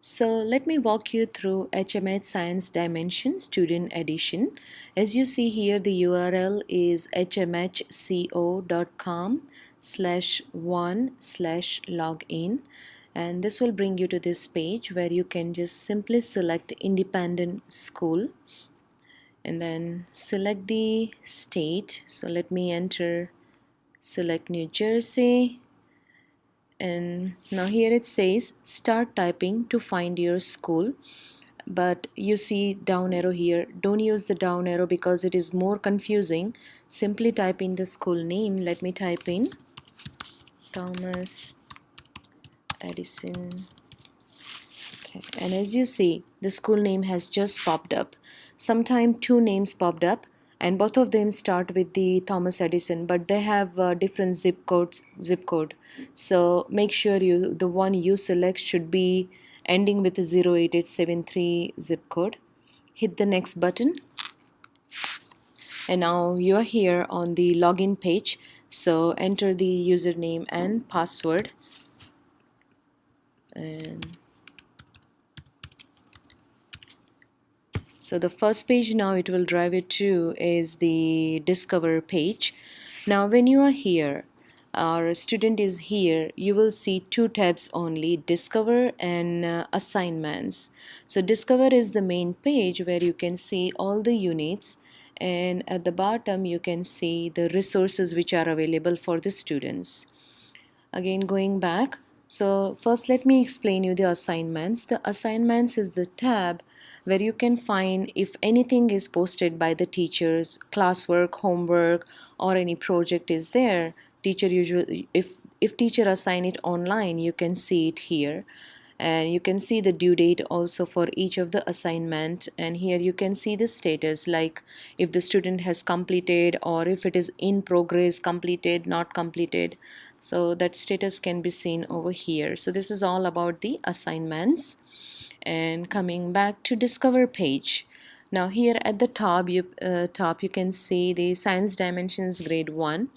So let me walk you through HMH Science Dimension Student Edition. As you see here, the URL is hmhco.com/1/login, and this will bring you to this page where you can just simply select independent school and then select the state. So let me select New Jersey. And now here it says start typing to find your school, but you see down arrow here. Don't use the down arrow because it is more confusing. Simply type in the school name. Let me type in Thomas Edison. Okay, and as you see, the school name has just popped up. Sometime two names popped up and both of them start with the Thomas Edison, but they have different zip code. So make sure the one you select should be ending with a 08873 zip code. Hit the next button, and now you are here on the login page. So enter the username and password, and so the first page now it will drive you to is the Discover page. Now when you are here, our student is here, you will see two tabs only, Discover and Assignments. So Discover is the main page where you can see all the units, and at the bottom you can see the resources which are available for the students. Again, going back, so first let me explain you the assignments. The assignments is the tab where you can find if anything is posted by the teachers, classwork, homework, or any project is there. Teacher usually, if teacher assign it online, you can see it here, and you can see the due date also for each of the assignment, and here you can see the status, like if the student has completed or if it is in progress, completed, not completed. So that status can be seen over here. So this is all about the assignments. And coming back to Discover page, now here at the top you can see the Science Dimensions grade 1.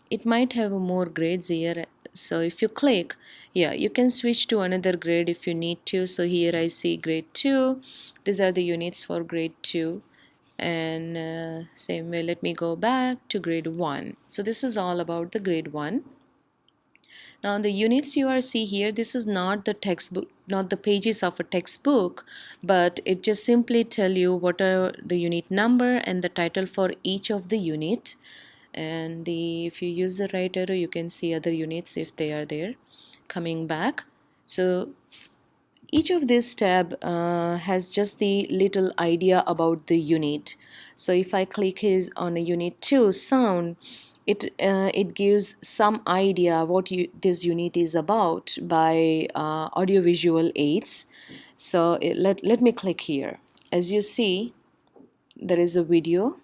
It might have more grades here, so if you click, yeah, you can switch to another grade if you need to. So here I see grade 2. These are the units for grade 2, and same way let me go back to grade 1. So this is all about the grade 1. Now the units you are see here, this is not the textbook, not the pages of a textbook, but it just simply tell you what are the unit number and the title for each of the unit. And if you use the right arrow, you can see other units if they are there. Coming back, so each of this tab has just the little idea about the unit. So if I click on a unit 2 sound, it gives some idea what this unit is about by audiovisual aids. So let me click here. As you see, there is a video.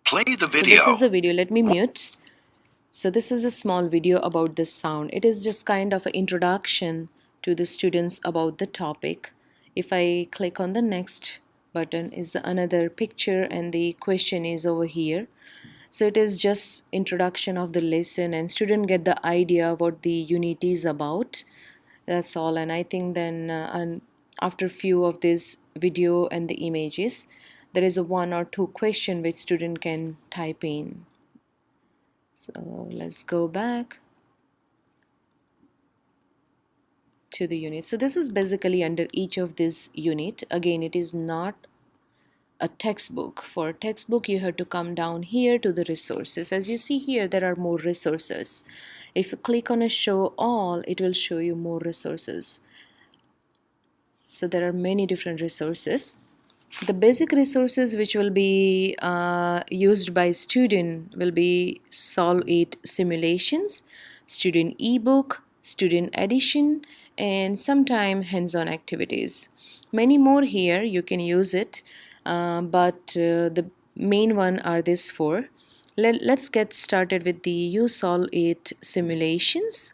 Play the video. So this is the video. Let me mute. So this is a small video about this sound. It is just kind of an introduction to the students about the topic. If I click on the next button, is another picture, and the question is over here. So it is just introduction of the lesson, and student get the idea what the unit is about. That's all. And I think then and after few of this video and the images, there is a one or two question which student can type in. So let's go back to the unit. So this is basically under each of this unit. Again, it is not a textbook. For a textbook, you have to come down here to the resources. As you see here, there are more resources. If you click on a show all, it will show you more resources. So there are many different resources. The basic resources which will be used by student will be Solve It simulations, student ebook, student edition, and sometime hands-on activities. Many more here you can use it, but the main one are these four. Let's get started with the Use Solve It simulations.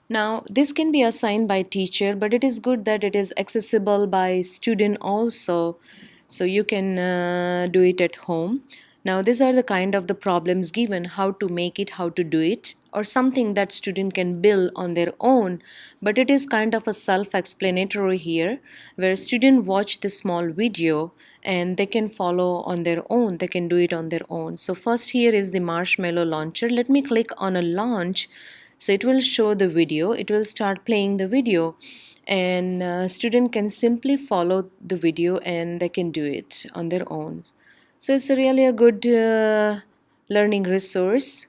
Now this can be assigned by teacher, but it is good that it is accessible by student also, so you can do it at home. Now these are the kind of the problems given, how to make it, how to do it, or something that student can build on their own. But it is kind of a self-explanatory here, where student watch the small video and they can follow on their own, they can do it on their own. So first here is the marshmallow launcher. Let me click on a launch. So it will show the video, it will start playing the video, and student can simply follow the video and they can do it on their own. So it's really a good learning resource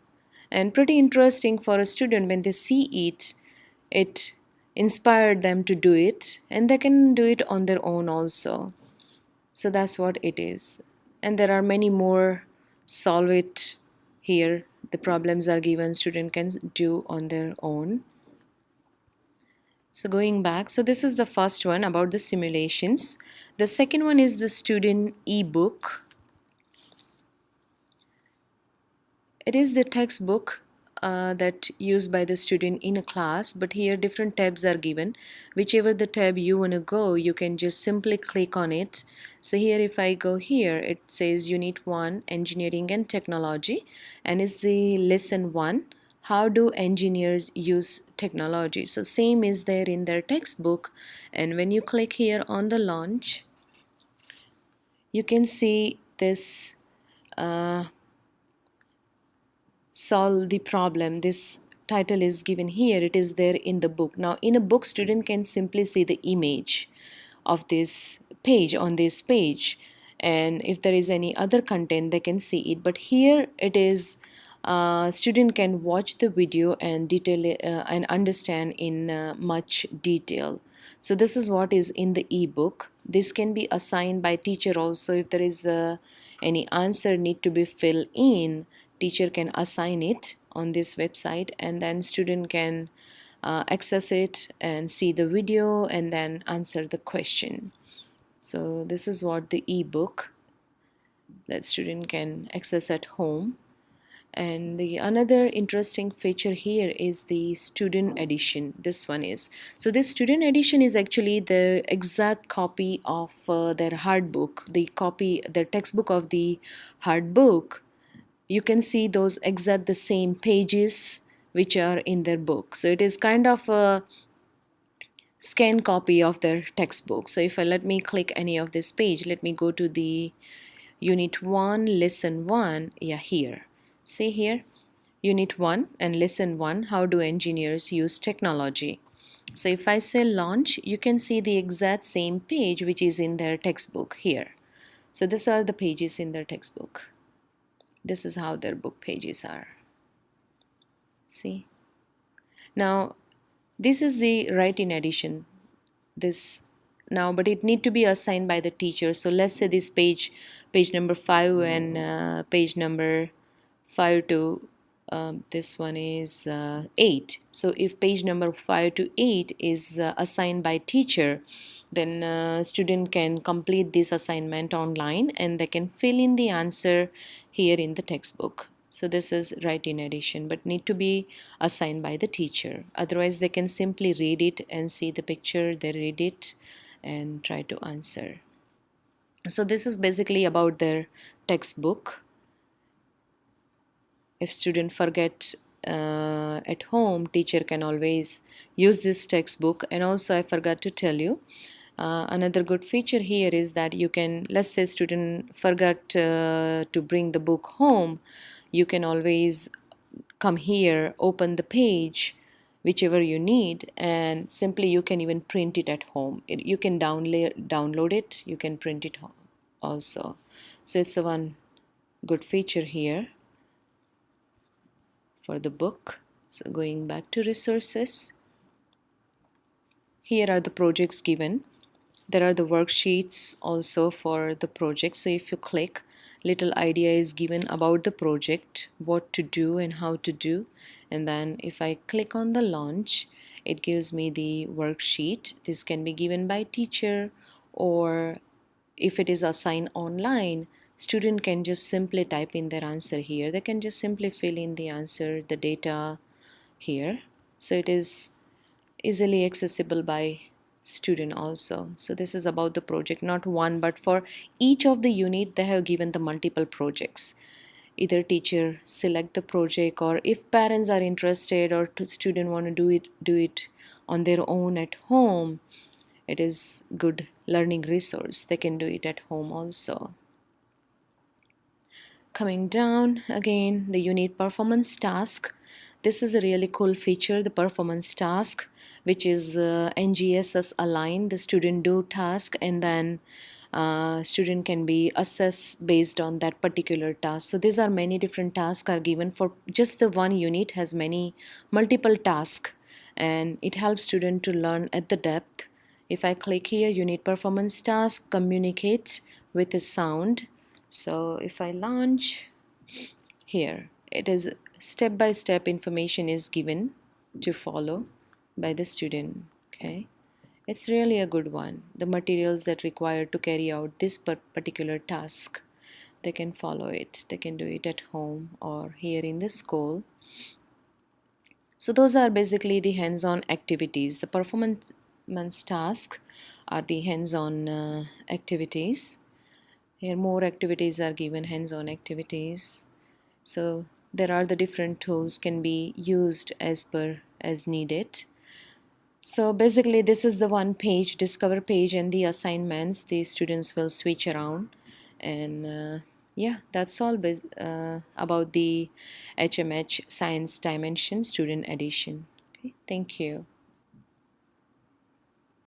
and pretty interesting for a student. When they see it, it inspired them to do it, and they can do it on their own also. So that's what it is. And there are many more. Solve it here. The problems are given, student can do on their own. So going back, so this is the first one about the simulations. The second one is the student ebook. It is the textbook that used by the student in a class, but here different tabs are given. Whichever the tab you want to go, you can just simply click on it. So here if I go here, it says Unit 1 Engineering and Technology, and it's the lesson 1, how do engineers use technology. So same is there in their textbook, and when you click here on the launch, you can see this solve the problem. This title is given here, it is there in the book. Now in a book, student can simply see the image of this page on this page, and if there is any other content they can see it. But here it is student can watch the video and detail and understand in much detail. So this is what is in the ebook. This can be assigned by teacher also. If there is any answer need to be filled in, teacher can assign it on this website, and then student can access it and see the video and then answer the question. So this is what the ebook that student can access at home. And the another interesting feature here is the student edition. This one is, so this student edition is actually the exact copy of their hard book, the copy, their textbook of the hard book. You can see those exact the same pages which are in their book. So it is kind of a scan copy of their textbook. So if I let me click any of this page, let me go to the Unit 1 Lesson 1. Yeah, here, see here, Unit 1 and Lesson 1, how do engineers use technology. So if I say launch, you can see the exact same page which is in their textbook here. So these are the pages in their textbook. This is how their book pages are. See, now this is the write-in edition. This now, but it need to be assigned by the teacher. So let's say this page number 5 and page number 5 to this one is 8. So if page number 5 to 8 is assigned by teacher, then student can complete this assignment online and they can fill in the answer here in the textbook. So this is write-in edition, but need to be assigned by the teacher. Otherwise they can simply read it and see the picture, they read it and try to answer. So this is basically about their textbook. If student forget at home, teacher can always use this textbook. And also I forgot to tell you, another good feature here is that you can, let's say student forgot to bring the book home, you can always come here, open the page whichever you need, and simply you can even print it at home. You can download it, you can print it also. So it's a one good feature here for the book. So going back to resources, here are the projects given. There are the worksheets also for the project. So if you click, little idea is given about the project, what to do and how to do. And then if I click on the launch, it gives me the worksheet. This can be given by teacher, or if it is assigned online, student can just simply type in their answer here. They can just simply fill in the answer, the data here. So it is easily accessible by student also. So this is about the project, not one, but for each of the unit they have given the multiple projects. either teacher select the project, or if parents are interested or student want to do it on their own at home, it is good learning resource. They can do it at home also. Coming down again, the unit performance task. This is a really cool feature, the performance task, which is NGSS aligned. The student do task, and then student can be assessed based on that particular task. So these are many different tasks are given for just the one unit, has many multiple tasks, and it helps student to learn at the depth. If I click here, unit performance task, communicate with a sound. So if I launch here, it is step by step information is given to follow by the student. Okay, it's really a good one. The materials that required to carry out this particular task, they can follow it. They can do it at home or here in the school. So those are basically the hands-on activities. The performance tasks are the hands-on activities. Here more activities are given, hands-on activities. So there are the different tools can be used as needed. So basically this is the one page, discover page, and the assignments the students will switch around. And yeah, that's all about the HMH Science Dimension Student Edition. Okay, thank you.